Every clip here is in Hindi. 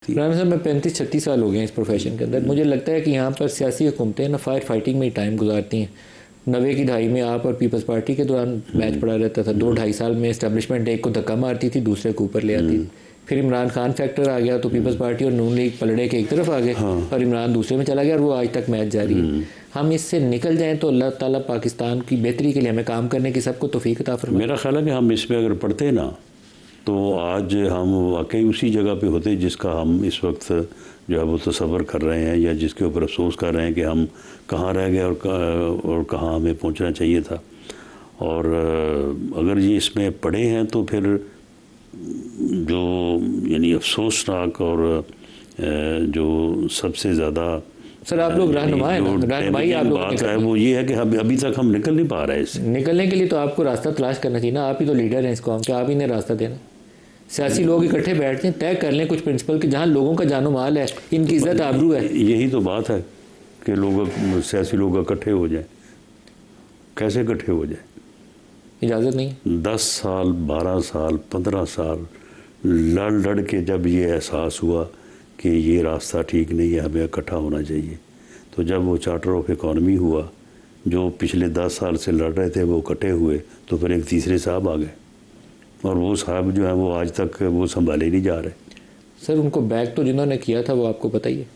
राना साहब, मैं 35-36 साल हो गए इस प्रोफेशन के अंदर। मुझे लगता है कि यहाँ पर सियासी हुकूमतें ना फायर फाइटिंग में ही टाइम गुजारती हैं। 90 की दहाई में आप और पीपल्स पार्टी के दौरान मैच पड़ा रहता था। 2-2.5 साल में एस्टेब्लिशमेंट एक को धक्का मारती थी, दूसरे को ऊपर ले आती थी। फिर इमरान खान फैक्टर आ गया तो पीपल्स पार्टी और नून लीग पलड़े के एक तरफ आ गए और इमरान दूसरे में चला गया और वो आज तक मैच जारी है। हम इससे निकल जाएं तो अल्लाह ताला पाकिस्तान की बेहतरी के लिए हमें काम करने की सबको तौफीक अता फरमाए। मेरा ख्याल है कि हम इसमें अगर पढ़ते ना तो आज हम वाकई उसी जगह पे होते जिसका हम इस वक्त जो है वो तसव्वुर कर रहे हैं या जिसके ऊपर अफसोस कर रहे हैं कि हम कहाँ रह गए और कहाँ हमें पहुँचना चाहिए था। और अगर ये इसमें पढ़े हैं तो फिर जो यानी अफसोसनाक और जो सबसे ज़्यादा सर आप लोग रहनुमा है ना, रहनुमाई आप लोग बात है वो ये है कि अभी तक हम निकल नहीं पा रहे हैं इससे। निकलने के लिए तो आपको रास्ता तलाश करना चाहिए ना। आप ही तो लीडर हैं इस कौम के, आप ही ने रास्ता देना। सियासी लोग इकट्ठे बैठते हैं, तय कर लें कुछ प्रिंसिपल कि जहाँ लोगों का जानो माल है, इनकी इज्जत आबरू है। यही तो बात है कि लोग सियासी लोग इकट्ठे हो जाएं। कैसे इकट्ठे हो जाएं? इजाज़त नहीं। 10 साल 12 साल 15 साल लड़ के जब ये एहसास हुआ कि ये रास्ता ठीक नहीं है, हमें इकट्ठा होना चाहिए, तो जब वो चार्टर ऑफ इकॉनमी हुआ, जो पिछले 10 साल से लड़ रहे थे वो इकट्ठे हुए, तो फिर एक तीसरे साहब आ गए और वो साहब जो है वो आज तक वो संभाले नहीं जा रहे। सर उनको बैक तो जिन्होंने किया था वो आपको पता ही है।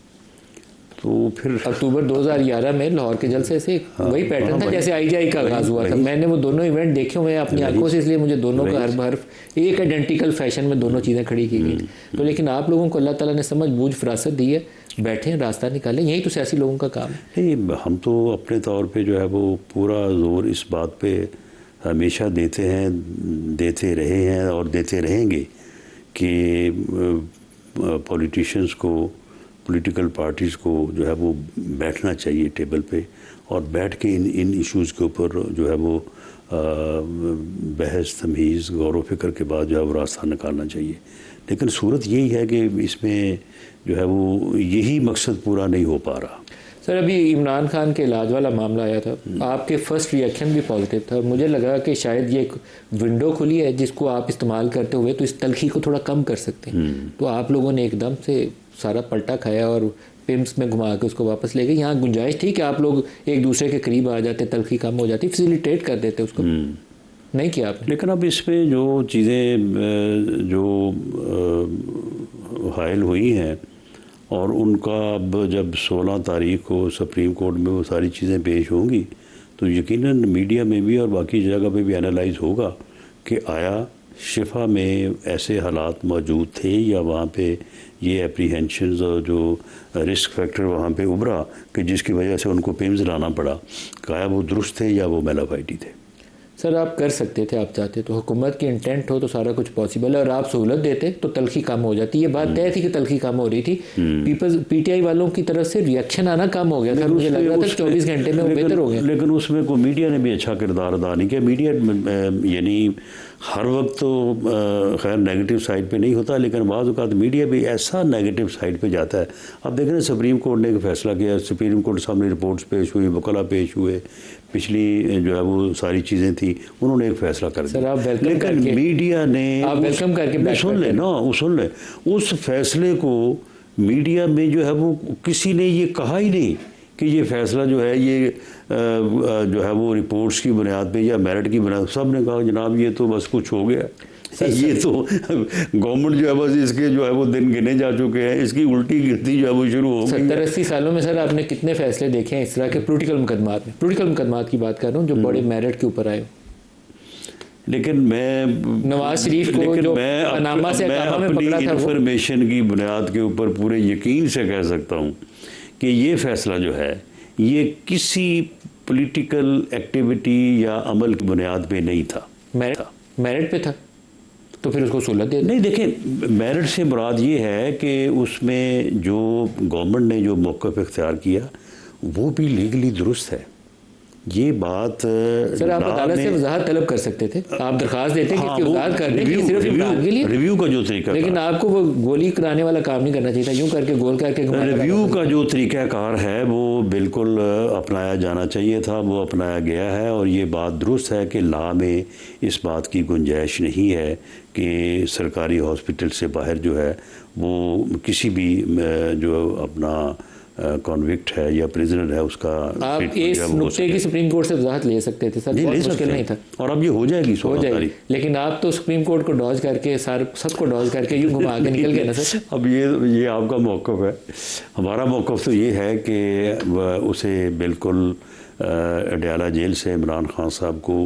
तो फिर अक्टूबर 2011 में लाहौर के जलसे से वही पैटर्न था जैसे IGI का आगाज़ हुआ था। मैंने वो दोनों इवेंट देखे हुए हैं अपनी आंखों से, इसलिए मुझे दोनों का हर हर्फ एक आइडेंटिकल फैशन में दोनों चीज़ें खड़ी की गई। तो लेकिन आप लोगों को अल्लाह ताला ने समझ बूझ फरासत दी है, बैठे रास्ता निकालें, यही तो सियासी लोगों का काम है। नहीं, हम तो अपने तौर पे जो है वो पूरा ज़ोर इस बात पे हमेशा देते हैं, देते रहे हैं और देते रहेंगे कि पॉलिटिशियंस को, पॉलिटिकल पार्टीज़ को जो है वो बैठना चाहिए टेबल पे और बैठ के इन इश्यूज़ के ऊपर जो है वो बहस तमीज़ गौर व फिक्र के बाद जो है वो रास्ता निकालना चाहिए। लेकिन सूरत यही है कि इसमें जो है वो यही मकसद पूरा नहीं हो पा रहा। सर अभी इमरान खान के इलाज वाला मामला आया था, आपके फर्स्ट रिएक्शन भी पॉजिटिव था। मुझे लगा कि शायद ये एक विंडो खुली है जिसको आप इस्तेमाल करते हुए तो इस तलखी को थोड़ा कम कर सकते हैं। तो आप लोगों ने एकदम से सारा पलटा खाया और पिम्स में घुमा के उसको वापस ले गए। यहाँ गुंजाइश थी कि आप लोग एक दूसरे के करीब आ जाते, तलखी कम हो जाती, फैसिलिटेट कर देते उसको, नहीं किया आपने। लेकिन अब इसमें जो चीज़ें जो हायल हुई हैं और उनका अब जब 16 तारीख को सुप्रीम कोर्ट में वो सारी चीज़ें पेश होंगी तो यकीनन मीडिया में भी और बाकी जगह पे भी एनालाइज होगा कि आया शिफा में ऐसे हालात मौजूद थे या वहाँ पे ये एप्रीहेंशंस और जो रिस्क फैक्टर वहाँ पे उभरा कि जिसकी वजह से उनको पिम्स लाना पड़ा, क्या वो दुरुस्त थे या वो मेलाफाइटी थे। सर आप कर सकते थे, आप चाहते तो, हुकूमत की इंटेंट हो तो सारा कुछ पॉसिबल है और आप सहूलत देते तो तलखी कम हो जाती। ये बात तय थी कि तलखी कम हो रही थी। PTI वालों की तरफ से रिएक्शन आना कम हो गया था, मुझे लग रहा था 24 घंटे में वो बेहतर हो गया। लेकिन उसमें को मीडिया ने भी अच्छा किरदार अदा नहीं किया। मीडिया यानी हर वक्त तो खैर नेगेटिव साइड पे नहीं होता, लेकिन बाज़ औक़ात मीडिया भी ऐसा नेगेटिव साइड पे जाता है। अब देख रहे हैं सुप्रीम कोर्ट ने एक फ़ैसला किया, सुप्रीम कोर्ट सामने रिपोर्ट्स पेश हुई, वकला पेश हुए, पिछली जो है वो सारी चीज़ें थी, उन्होंने एक फ़ैसला कर दिया। लेकिन मीडिया ने आप वेलकम करके सुन लें ना, वो सुन लें, उस फैसले को मीडिया में जो है वो किसी ने ये कहा ही नहीं कि ये फ़ैसला जो है ये जो है वो रिपोर्ट्स की बुनियाद पे या मेरिट की बुनियाद। सब ने कहा जनाब ये तो बस कुछ हो गया, ये तो गवर्नमेंट जो है बस इसके जो है वो दिन गिने जा चुके हैं, इसकी उल्टी गिनती जो है वो शुरू हो गई। 70-80 सालों में सर आपने कितने फैसले देखे हैं इस तरह के पोलिटिकल मुकदमात में? पोलिटिकल मुकदमात की बात कर रहा हूँ जो बड़े मेरिट के ऊपर आए। लेकिन मैं नवाज शरीफ को जो पनामा से अपनी इंफॉर्मेशन की बुनियाद के ऊपर पूरे यकीन से कह सकता हूँ कि ये फ़ैसला जो है ये किसी पॉलिटिकल एक्टिविटी या अमल की बुनियाद पे नहीं था, मेरिट पे था, तो फिर उसको सहूलत दे। नहीं देखें, मेरिट से मुराद ये है कि उसमें जो गवर्नमेंट ने जो मौक़िफ़ इख्तियार किया वो भी लीगली दुरुस्त है। ये बात सर आप अदालत से वजाहत तलब कर सकते थे, आप दरखास्त देते कि इसकी वजाहत कर दें कि सिर्फ इमरान के लिए, रिव्यू का जो तरीका लेकिन आपको वो गोली कराने वाला काम नहीं करना चाहिए था, यूं करके गोल करके घुमाने वाला रिव्यू काम का जो तरीक़ाकार है वो बिल्कुल अपनाया जाना चाहिए था, वो अपनाया गया है। और ये बात दुरुस्त है कि लॉ में इस बात की गुंजाइश नहीं है कि सरकारी हॉस्पिटल से बाहर जो है वो किसी भी जो अपना कॉन्विक्ट है या प्रिजनर है उसका आप treatment इस जो है वो हो नुक्ते की सके। सुप्रीम कोर्ट से वजाहत ले सकते थे सर, नहीं बहुत ले मुश्किल सकते नहीं था, और अब ये हो जाएगी हो 16 जाएगी। तारीख। लेकिन आप तो सुप्रीम कोर्ट को डॉज करके सबको डॉज करके यूं घुमा के निकल गए ना सर। अब ये आपका मौक़िफ़ है, हमारा मौक़िफ़ तो ये है कि उसे बिल्कुल अडयाला जेल से इमरान खान साहब को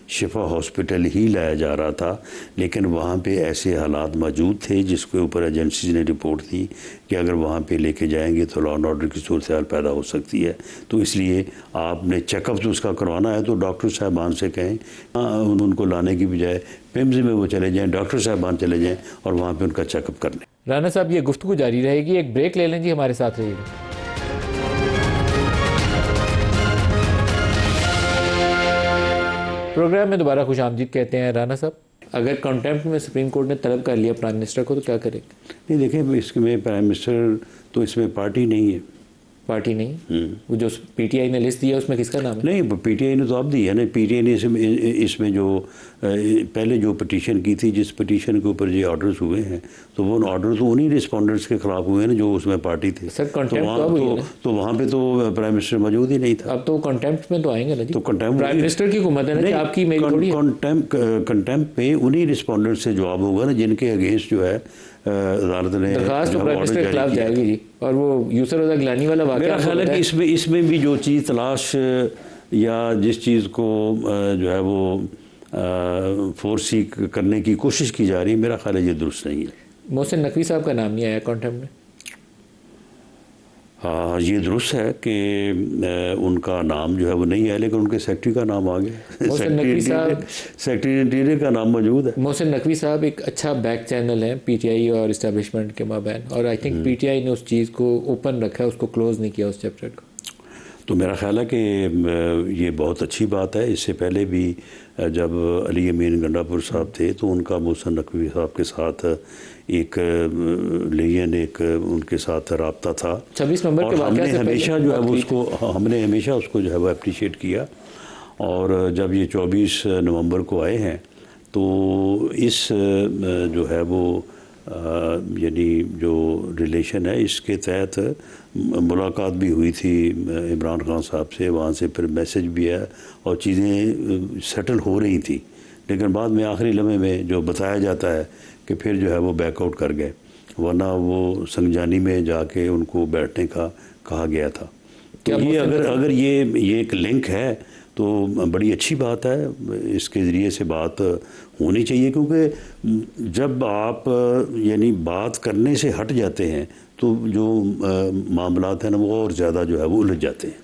शिफा हॉस्पिटल ही लाया जा रहा था, लेकिन वहाँ पे ऐसे हालात मौजूद थे जिसके ऊपर एजेंसीज ने रिपोर्ट दी कि अगर वहाँ पे लेके जाएंगे तो लॉ एंड ऑर्डर की सूरत हाल पैदा हो सकती है। तो इसलिए आपने चेकअप तो उसका करवाना है तो डॉक्टर साहबान से कहें, उनको लाने की बजाय पिम्स में वो चले जाएँ, डॉक्टर साहबान चले जाएँ और वहाँ पर उनका चेकअप कर लें। राना साहब ये गुफ्तगू जारी रहेगी, एक ब्रेक ले लें जी, हमारे साथ रहिएगा। प्रोग्राम में दोबारा खुश आमदीद कहते हैं। राना साहब, अगर कंटेम्प्ट में सुप्रीम कोर्ट ने तलब कर लिया प्राइम मिनिस्टर को तो क्या करेंगे? नहीं देखें, इसमें प्राइम मिनिस्टर तो इसमें पार्टी नहीं है, पार्टी नहीं, वो जो पीटीआई ने लिस्ट दिया उसमें किसका नाम है? नहीं पीटीआई ने तो अब दी है ना। पीटीआई ने इसमें जो पहले जो पिटीशन की थी, जिस पिटीशन के ऊपर ये ऑर्डर्स हुए हैं, तो वो ऑर्डर तो उन्हीं रिस्पॉन्डेंट्स के खिलाफ हुए हैं ना जो उसमें पार्टी थे। सर कंटेम्प्ट तो अब हुई है ना? तो वहाँ पे तो प्राइम मिनिस्टर मौजूद ही नहीं था। अब तो कंटेम्प्ट में तो आएंगे ना जी, तो कंटेम्प्ट प्राइम मिनिस्टर की हुकूमत है ना कि आपकी मेरी थोड़ी है। कंटेम्प्ट पे उन्हीं रिस्पॉन्डेंट्स से जवाब होगा ना जिनके अगेंस्ट जो है अदालत ने दरखास्त तो प्राइम मिनिस्टर के खिलाफ जाएगी जी। और वो यूसर रज़ा गिलानी वाला वाक़या, मेरा ख्याल है कि इसमें भी जो चीज़ तलाश या जिस चीज़ को जो है वो फोर्स करने की कोशिश की जा रही है, मेरा ख्याल है ये दुरुस्त नहीं है। मोहसिन नकवी साहब का नाम नहीं आया कंटेम्प्ट में? हाँ, ये दुरुस्त है कि उनका नाम जो है वो नहीं है, लेकिन उनके सेक्रेटरी का नाम आ गया। सेक्रेटरी इंटीरियर का नाम मौजूद है। मोहसिन नकवी साहब एक अच्छा बैक चैनल है पीटीआई और इस्टेब्लिशमेंट के माबैन, और आई थिंक पीटीआई ने उस चीज़ को ओपन रखा है, उसको क्लोज़ नहीं किया उस चैप्टर को। तो मेरा ख्याल है कि ये बहुत अच्छी बात है। इससे पहले भी जब अली अमीन गंडापुर साहब थे तो उनका मोहसिन नकवी साहब के साथ एक लेयन एक उनके साथ रब्ता था। 26 नवंबर के वाक़या से हमेशा जो है वो उसको हमने हमेशा उसको जो है वो अप्रिशिएट किया। और जब ये 24 नवंबर को आए हैं तो इस जो है वो यानी जो रिलेशन है इसके तहत मुलाकात भी हुई थी इमरान खान साहब से, वहाँ से फिर मैसेज भी है और चीज़ें सेटल हो रही थी। लेकिन बाद में आखिरी लम्हे में जो बताया जाता है कि फिर जो है वो बैकआउट कर गए, वरना वो संगजानी में जाके उनको बैठने का कहा गया था। तो ये अगर ये एक लिंक है तो बड़ी अच्छी बात है, इसके ज़रिए से बात होनी चाहिए। क्योंकि जब आप यानी बात करने से हट जाते हैं तो जो मामलात हैं ना वो और ज़्यादा जो है वो उलझ जाते हैं।